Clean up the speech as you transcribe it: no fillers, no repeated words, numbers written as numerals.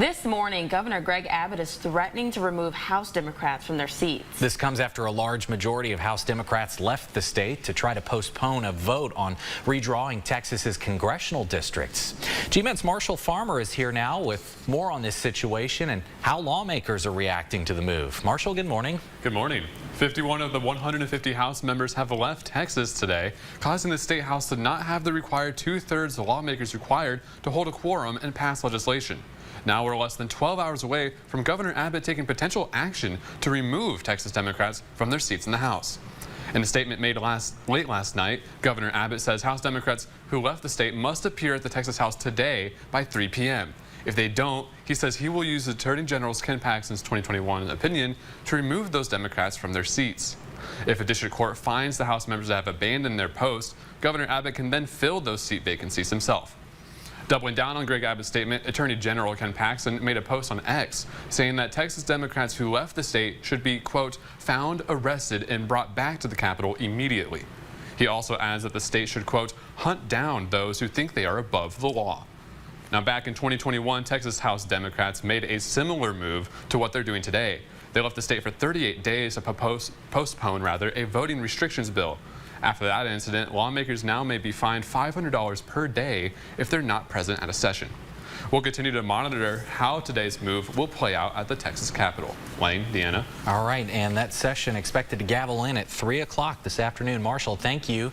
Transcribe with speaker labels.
Speaker 1: This morning, Governor Greg Abbott is threatening to remove House Democrats from their seats.
Speaker 2: This comes after a large majority of House Democrats left the state to try to postpone a vote on redrawing Texas's congressional districts. GMENT's Marshall Farmer is here now with more on this situation and how lawmakers are reacting to the move. Marshall, good morning.
Speaker 3: Good morning. 51 of the 150 House members have left Texas today, causing the state House to not have the required 2/3 of lawmakers required to hold a quorum and pass legislation. Now we're less than 12 hours away from Governor Abbott taking potential action to remove Texas Democrats from their seats in the House. In a statement made late last night, Governor Abbott says House Democrats who left the state must appear at the Texas House today by 3 p.m. If they don't, he says he will use Attorney General Ken Paxton's 2021 opinion to remove those Democrats from their seats. If a district court finds the House members to have abandoned their post, Governor Abbott can then fill those seat vacancies himself. Doubling down on Greg Abbott's statement, Attorney General Ken Paxton made a post on X saying that Texas Democrats who left the state should be, quote, found, arrested, and brought back to the Capitol immediately. He also adds that the state should, quote, hunt down those who think they are above the law. Now, back in 2021, Texas House Democrats made a similar move to what they're doing today. They left the state for 38 days to postpone a voting restrictions bill. After that incident, lawmakers now may be fined $500 per day if they're not present at a session. We'll continue to monitor how today's move will play out at the Texas Capitol. Lane, Deanna.
Speaker 2: All right, and that session expected to gavel in at 3 o'clock this afternoon. Marshall, thank you.